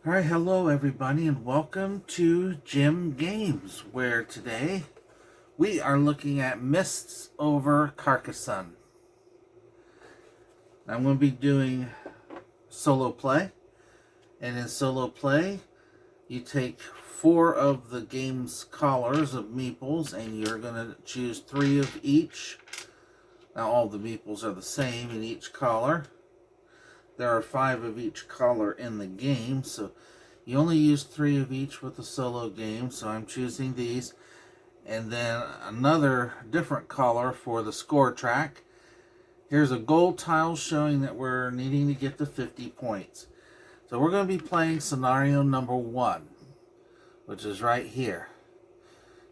Alright, hello everybody and welcome to Jim Games, where today we are looking at Mists Over Carcassonne. I'm going to be doing solo play, and in solo play you take 4 of the game's collars of meeples and you're going to choose 3 of each. Now all the meeples are the same in each collar. There are 5 of each collar in the game, so you only use 3 of each with the solo game, so I'm choosing these. And then another different collar for the score track. Here's a gold tile showing that we're needing to get to 50 points. So we're going to be playing scenario number 1, which is right here.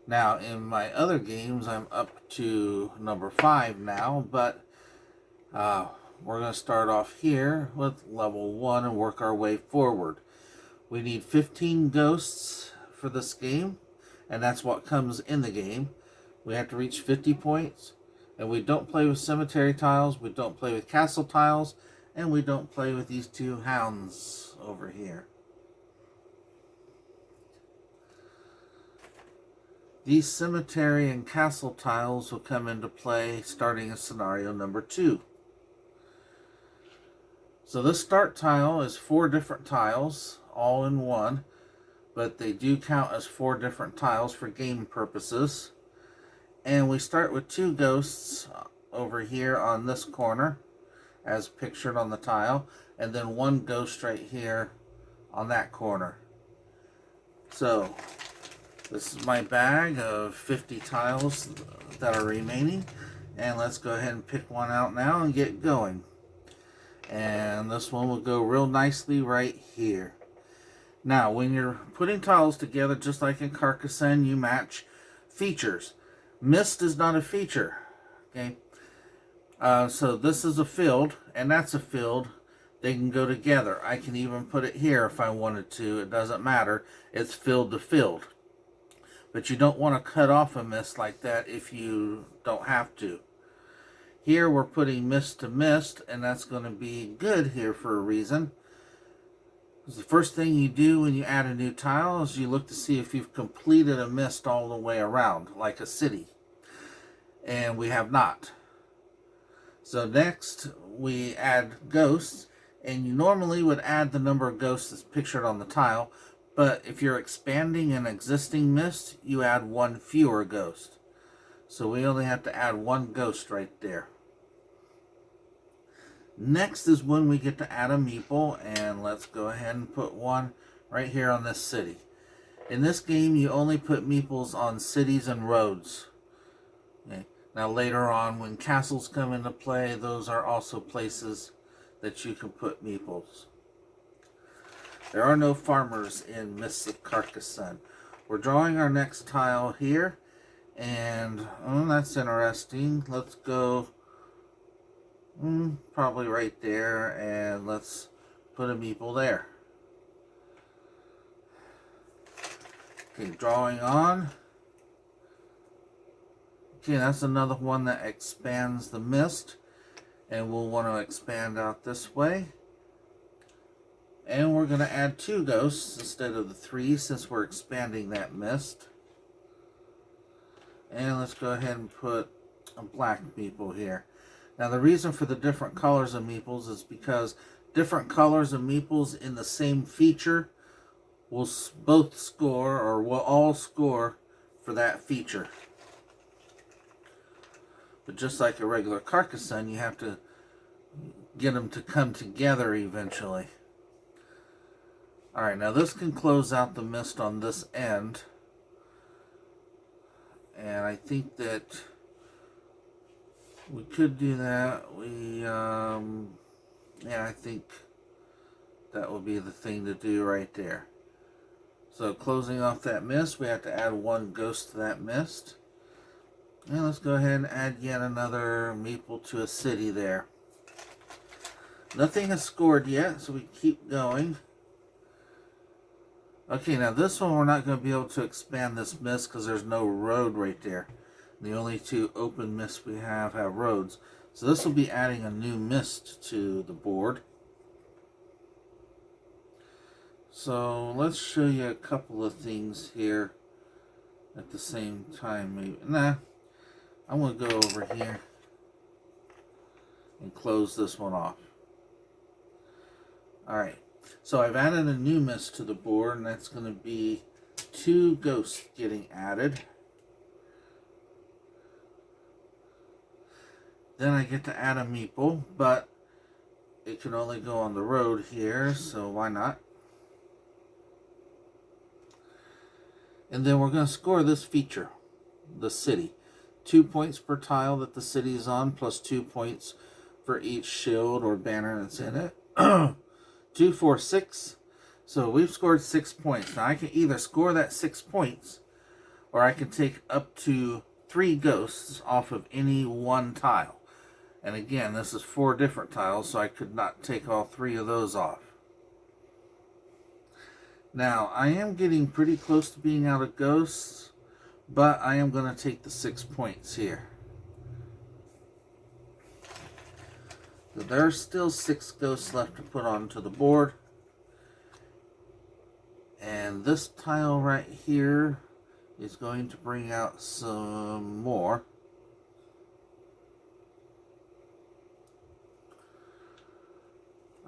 Now in my other games I'm up to number 5 now, but we're going to start off here with level 1 and work our way forward. We need 15 ghosts for this game, and that's what comes in the game. We have to reach 50 points, and we don't play with cemetery tiles, we don't play with castle tiles, and we don't play with these 2 hounds over here. These cemetery and castle tiles will come into play starting in scenario number 2. So this start tile is 4 different tiles, all in one, but they do count as 4 different tiles for game purposes. And we start with 2 ghosts over here on this corner, as pictured on the tile, and then 1 ghost right here on that corner. So this is my bag of 50 tiles that are remaining, and let's go ahead and pick one out now and get going. And this one will go real nicely right here. Now, when you're putting tiles together, just like in Carcassonne, you match features. Mist is not a feature. Okay, so this is a field, and that's a field. They can go together. I can even put it here if I wanted to. It doesn't matter. It's field to field. But you don't want to cut off a mist like that if you don't have to. Here we're putting mist to mist, and that's going to be good here for a reason. Because the first thing you do when you add a new tile is you look to see if you've completed a mist all the way around, like a city. And we have not. So next we add ghosts, and you normally would add the number of ghosts that's pictured on the tile, but if you're expanding an existing mist, you add 1 fewer ghost. So we only have to add 1 ghost right there. Next is when we get to add a meeple, and let's go ahead and put one right here on this city. In this game, you only put meeples on cities and roads. Okay. Now later on, when castles come into play, those are also places that you can put meeples. There are no farmers in Mists of Carcassonne. We're drawing our next tile here, and that's interesting. Let's go probably right there, and let's put a meeple there. Okay, drawing on. Okay, that's another one that expands the mist, and we'll want to expand out this way. And we're going to add 2 ghosts instead of the 3 since we're expanding that mist. And let's go ahead and put a black meeple here. Now the reason for the different colors of meeples is because different colors of meeples in the same feature will both score, or will all score for that feature. But just like a regular Carcassonne, you have to get them to come together eventually. Alright, now this can close out the mist on this end. And I think that we could do that. Yeah, I think that would be the thing to do right there. So closing off that mist, we have to add 1 ghost to that mist. And let's go ahead and add yet another meeple to a city there. Nothing has scored yet, so we keep going. Okay, now this one we're not going to be able to expand this mist because there's no road right there. The only 2 open mists we have roads. So this will be adding a new mist to the board. So let's show you a couple of things here at the same time. Maybe I'm going to go over here and close this one off. Alright, so I've added a new mist to the board, and that's going to be 2 ghosts getting added. Then I get to add a meeple, but it can only go on the road here, so why not? And then we're going to score this feature, the city. 2 points per tile that the city is on, plus 2 points for each shield or banner that's in it. 2, 4, 6. So we've scored 6 points. Now I can either score that 6 points, or I can take up to 3 ghosts off of any one tile. And again, this is 4 different tiles, so I could not take all 3 of those off. Now, I am getting pretty close to being out of ghosts, but I am going to take the 6 points here. So there's still 6 ghosts left to put onto the board. And this tile right here is going to bring out some more.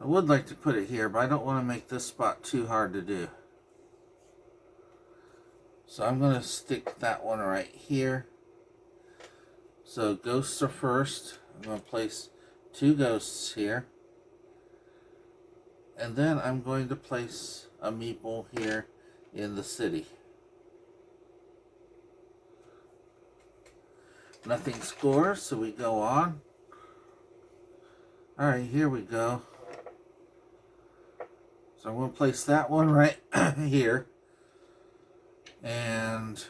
I would like to put it here, but I don't want to make this spot too hard to do. So I'm going to stick that one right here. So ghosts are first. I'm going to place 2 ghosts here. And then I'm going to place a meeple here in the city. Nothing scores, so we go on. Alright, here we go. So I'm going to place that one right here. And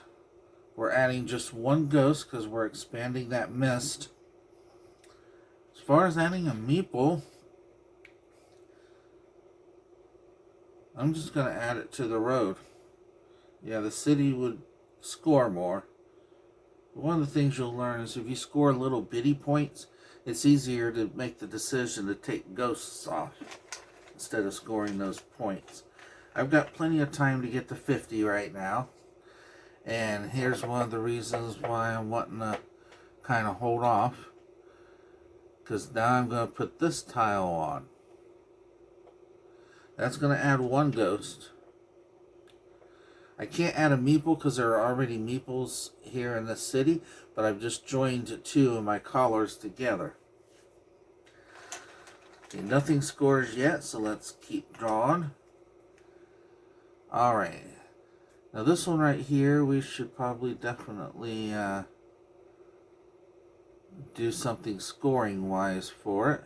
we're adding just 1 ghost because we're expanding that mist. As far as adding a meeple, I'm just going to add it to the road. Yeah, the city would score more. But one of the things you'll learn is if you score little bitty points, it's easier to make the decision to take ghosts off instead of scoring those points. I've got plenty of time to get to 50 right now. And here's one of the reasons why I'm wanting to kind of hold off. Because now I'm going to put this tile on. That's going to add 1 ghost. I can't add a meeple because there are already meeples here in the city, but I've just joined 2 of my collars together. Okay, nothing scores yet, so let's keep drawing. Alright. Now this one right here, we should probably definitely do something scoring wise for it.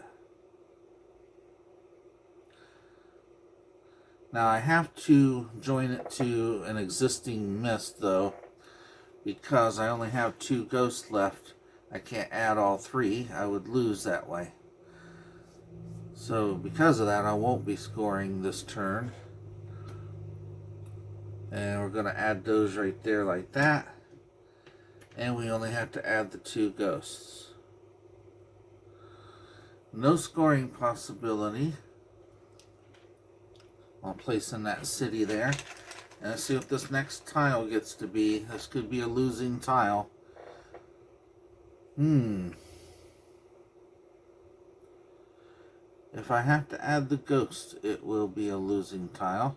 Now I have to join it to an existing mist though, because I only have 2 ghosts left. I can't add all 3. I would lose that way. So because of that, I won't be scoring this turn. And we're going to add those right there like that. And we only have to add the 2 ghosts. No scoring possibility. I'll place in that city there. And let's see what this next tile gets to be. This could be a losing tile. If I have to add the ghost, it will be a losing tile.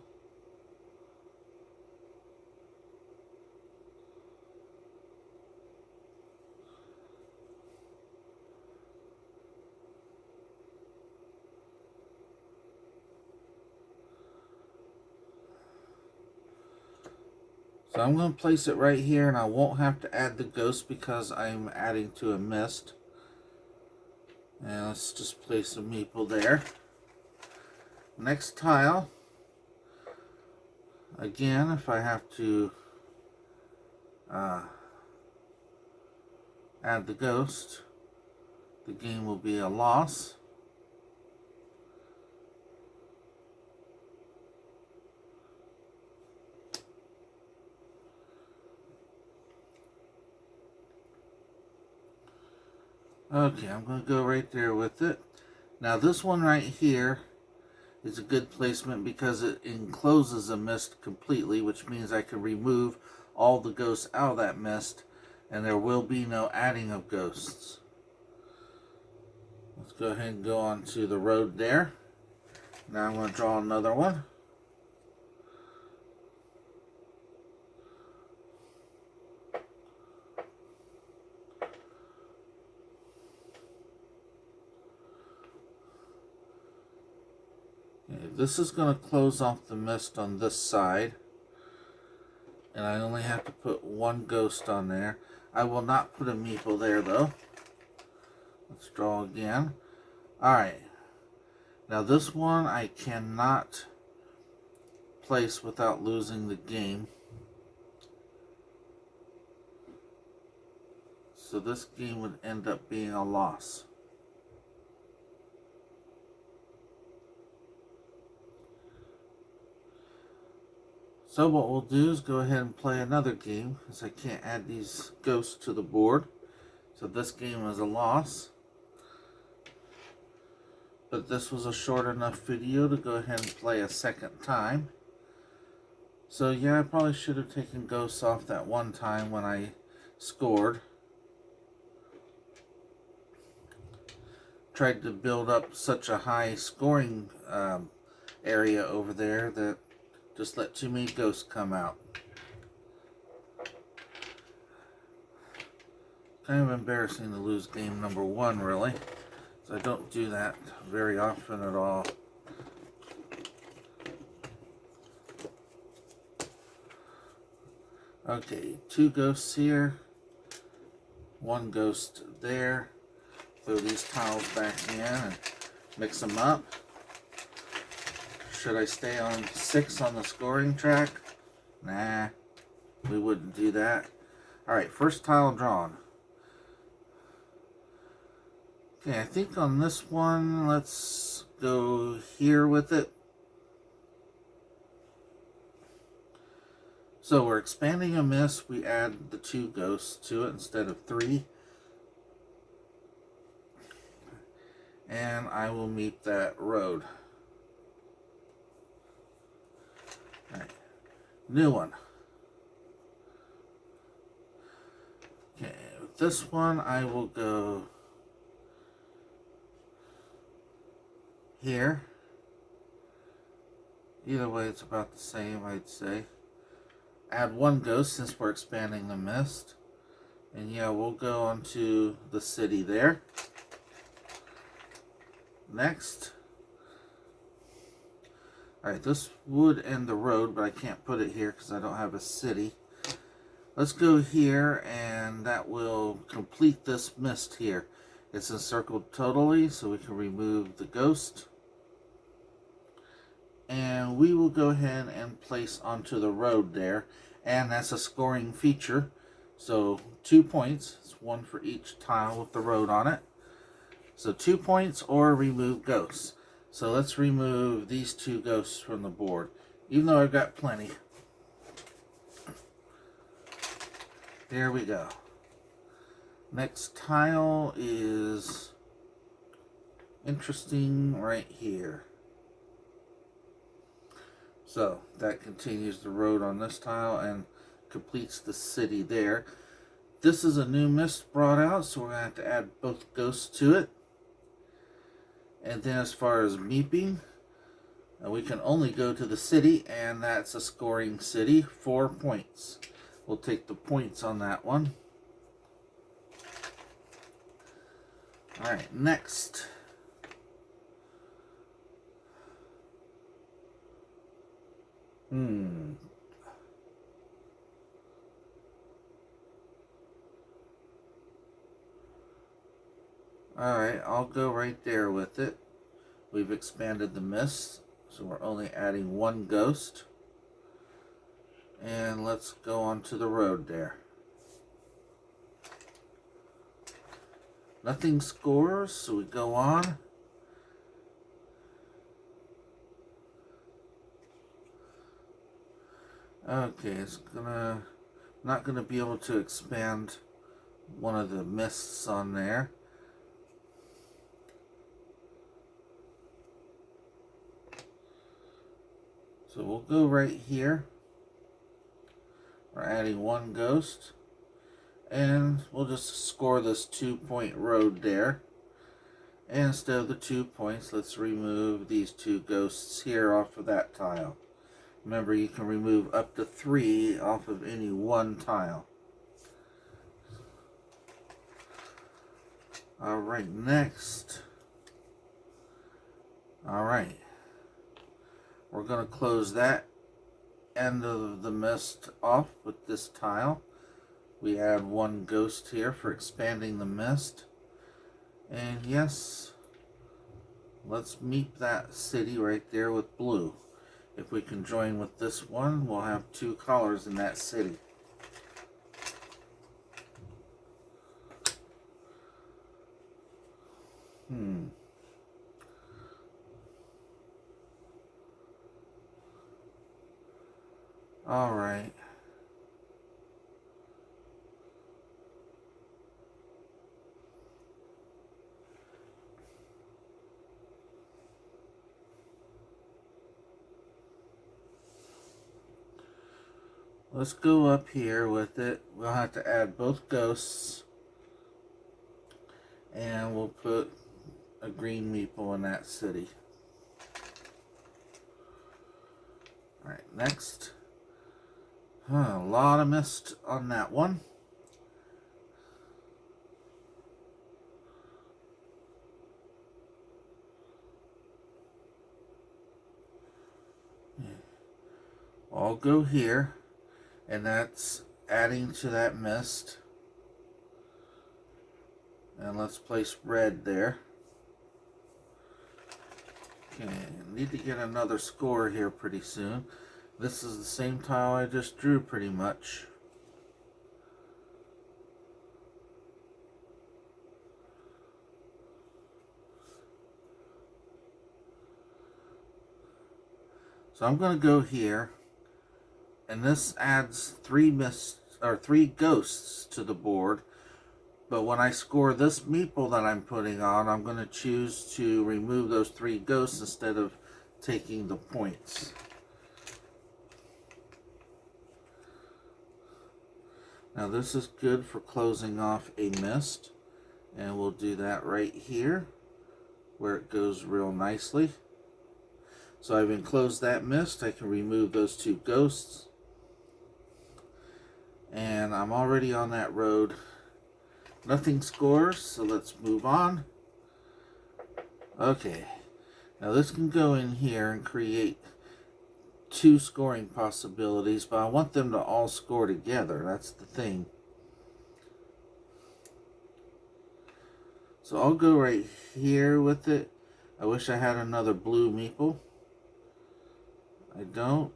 So I'm going to place it right here, and I won't have to add the ghost because I'm adding to a mist. And let's just place a meeple there. Next tile. Again, if I have to add the ghost, the game will be a loss. Okay, I'm going to go right there with it. Now this one right here is a good placement because it encloses a mist completely, which means I can remove all the ghosts out of that mist, and there will be no adding of ghosts. Let's go ahead and go on to the road there. Now I'm going to draw another one. Okay, this is going to close off the mist on this side. And I only have to put one ghost on there. I will not put a meeple there though. Let's draw again. Alright. Now this one I cannot place without losing the game. So this game would end up being a loss. So what we'll do is go ahead and play another game, because I can't add these ghosts to the board. So this game is a loss. But this was a short enough video to go ahead and play a second time. So yeah, I probably should have taken ghosts off that one time when I scored. Tried to build up such a high scoring area over there that just let too many ghosts come out. Kind of embarrassing to lose game number one, really. So I don't do that very often at all. Okay, 2 ghosts here. 1 ghost there. Throw these tiles back in and mix them up. Should I stay on 6 on the scoring track? Nah, we wouldn't do that. Alright, first tile drawn. Okay, I think on this one, let's go here with it. So we're expanding a mist. We add the 2 ghosts to it instead of 3. And I will meet that road. Alright, new one. Okay, with this one I will go here. Either way it's about the same, I'd say. Add 1 ghost since we're expanding the mist. And yeah, we'll go on to the city there. Next. Alright, this would end the road, but I can't put it here because I don't have a city. Let's go here, and that will complete this mist here. It's encircled totally, so we can remove the ghost. And we will go ahead and place onto the road there. And that's a scoring feature. So 2 points. It's 1 for each tile with the road on it. So 2 points or remove ghosts. So let's remove these 2 ghosts from the board, even though I've got plenty. There we go. Next tile is interesting right here. So that continues the road on this tile and completes the city there. This is a new mist brought out, so we're going to have to add both ghosts to it. And then as far as meeping, we can only go to the city, and that's a scoring city, 4 points. We'll take the points on that one. Alright, next. Alright, I'll go right there with it. We've expanded the mist, so we're only adding 1 ghost. And let's go on to the road there. Nothing scores, so we go on. Okay, it's not gonna be able to expand one of the mists on there. So we'll go right here. We're adding one ghost. And we'll just score this 2-point road there. And instead of the 2 points, let's remove these 2 ghosts here off of that tile. Remember, you can remove up to 3 off of any one tile. Alright, next. Alright. We're going to close that end of the mist off with this tile. We add one ghost here for expanding the mist. And yes, let's meet that city right there with blue. If we can join with this one, we'll have 2 colors in that city. All right. Let's go up here with it. We'll have to add both ghosts. And we'll put a green meeple in that city. Alright, next. A lot of mist on that one. I'll go here. And that's adding to that mist. And let's place red there. Okay, need to get another score here pretty soon. This is the same tile I just drew pretty much. So I'm going to go here. And this adds 3 ghosts to the board. But when I score this meeple that I'm putting on, I'm going to choose to remove those 3 ghosts instead of taking the points. Now this is good for closing off a mist. And we'll do that right here, where it goes real nicely. So I've enclosed that mist. I can remove those 2 ghosts. And I'm already on that road. Nothing scores, so let's move on. Okay. Now this can go in here and create 2 scoring possibilities, but I want them to all score together. That's the thing. So I'll go right here with it. I wish I had another blue meeple. I don't.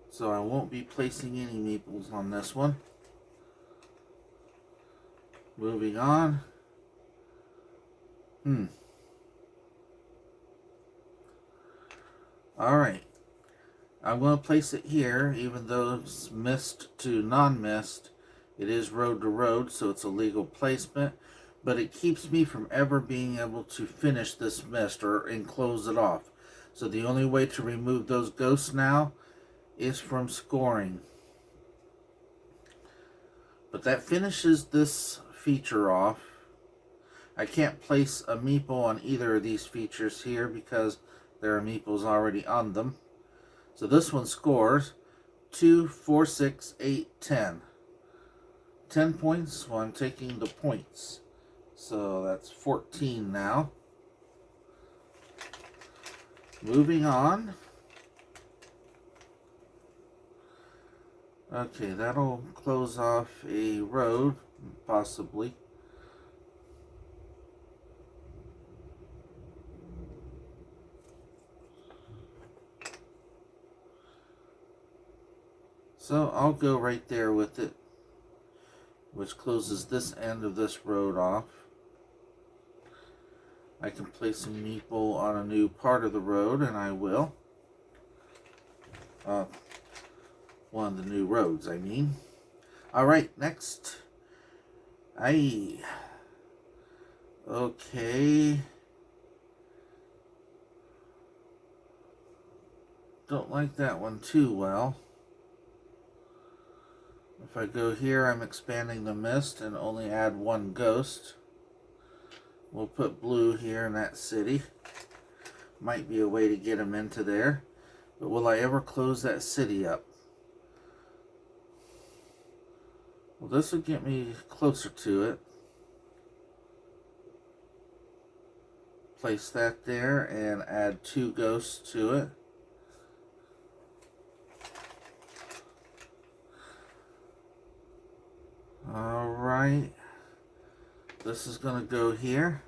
So I won't be placing any meeples on this one. Moving on. Alright. I'm going to place it here, even though it's mist to non-mist. It is road to road, so it's a legal placement. But it keeps me from ever being able to finish this mist and close it off. So the only way to remove those ghosts now is from scoring. But that finishes this feature off. I can't place a meeple on either of these features here because there are meeples already on them. So this one scores 2, 4, 6, 8, 10. 10 points, well I'm taking the points. So that's 14 now. Moving on. Okay, that'll close off a road, possibly. So I'll go right there with it, which closes this end of this road off. I can place a meeple on a new part of the road, and I will. One of the new roads, I mean. Alright, next. Okay. Don't like that one too well. If I go here, I'm expanding the mist and only add one ghost. We'll put blue here in that city. Might be a way to get him into there. But will I ever close that city up? Well, this will get me closer to it. Place that there and add 2 ghosts to it. Alright. This is going to go here.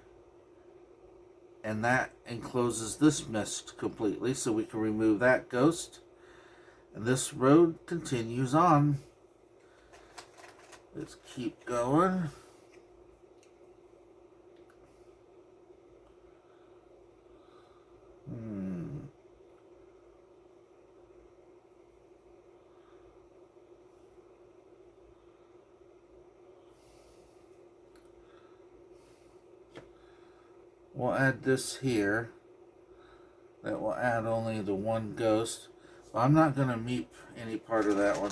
And that encloses this mist completely, so we can remove that ghost. And this road continues on. Let's keep going. We'll add this here. That will add only the 1 ghost. But I'm not going to meep any part of that one.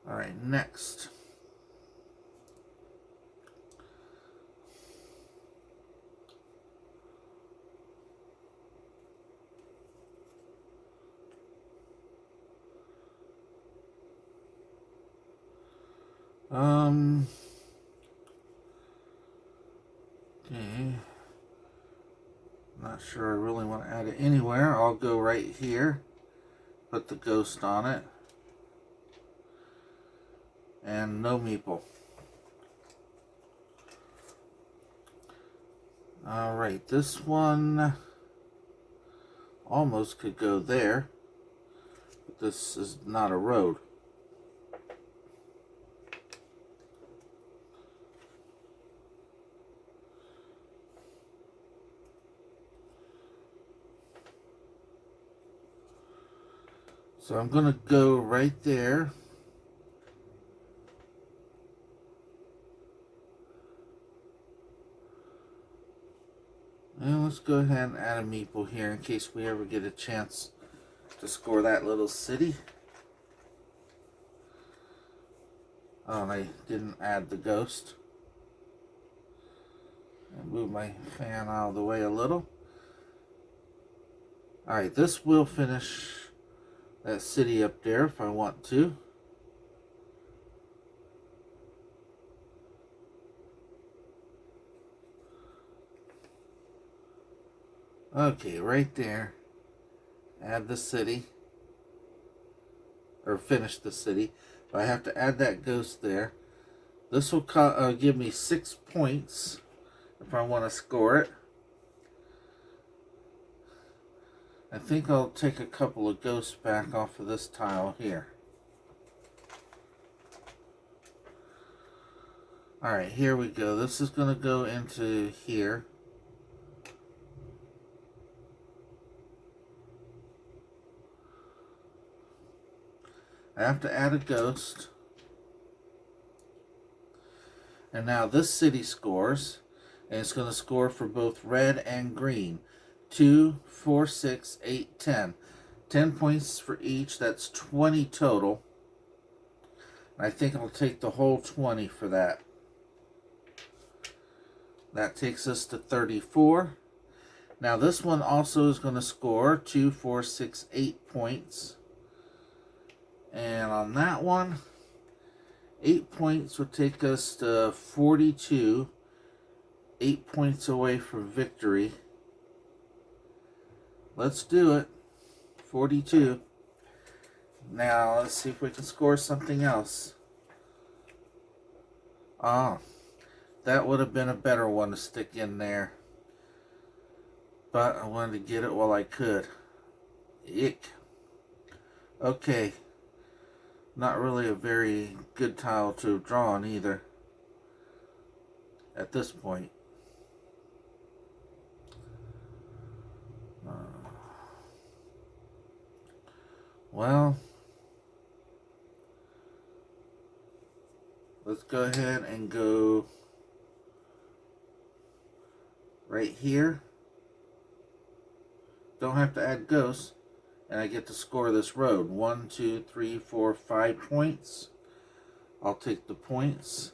Alright, next. Okay. Not sure I really want to add it anywhere. I'll go right here. Put the ghost on it. And no meeple. Alright, this one almost could go there. But this is not a road. So I'm going to go right there. And let's go ahead and add a meeple here in case we ever get a chance to score that little city. Oh, and I didn't add the ghost. And move my fan out of the way a little. Alright, this will finish that city up there if I want to. Okay, right there. Add the city. Or finish the city. But I have to add that ghost there. This will give me 6 points if I want to score it. I think I'll take a couple of ghosts back off of this tile here. Alright, here we go. This is going to go into here. I have to add a ghost. And now this city scores. And it's going to score for both red and green. 2, 4, 6, 8, 10. 10 points for each. That's 20 total. I think I'll take the whole 20 for that. That takes us to 34. Now this one also is going to score 2, 4, 6, 8 points. And on that one, 8 points would take us to 42. 8 points away from victory. Let's do it. 42. Now, let's see if we can score something else. Ah, that would have been a better one to stick in there. But I wanted to get it while I could. Ick. Okay. Not really a very good tile to have drawn either. At this point. Well, let's go ahead and go right here. don't have to add ghosts, and I get to score this road. 1, 2, 3, 4, 5 points. I'll take the points.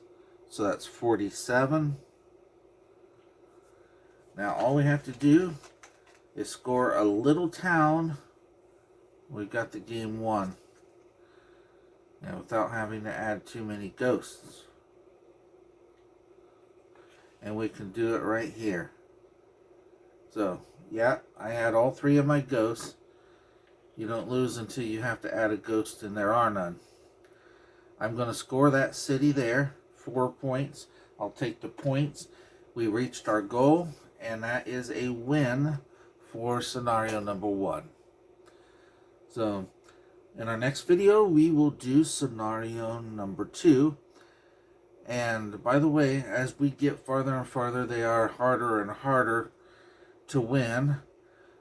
So that's 47. Now all we have to do is score a little town. We got the game won. Now without having to add too many ghosts. And we can do it right here. So, yeah, I add all 3 of my ghosts. You don't lose until you have to add a ghost and there are none. I'm going to score that city there. 4 points. I'll take the points. We reached our goal, and that is a win for scenario number 1. So, in our next video, we will do scenario number 2. And by the way, as we get farther and farther, they are harder and harder to win.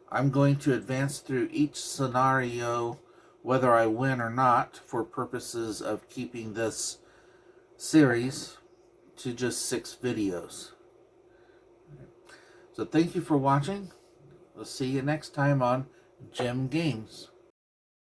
I'm going to advance through each scenario, whether I win or not, for purposes of keeping this series to just 6 videos. So thank you for watching. We'll see you next time on Gem Games.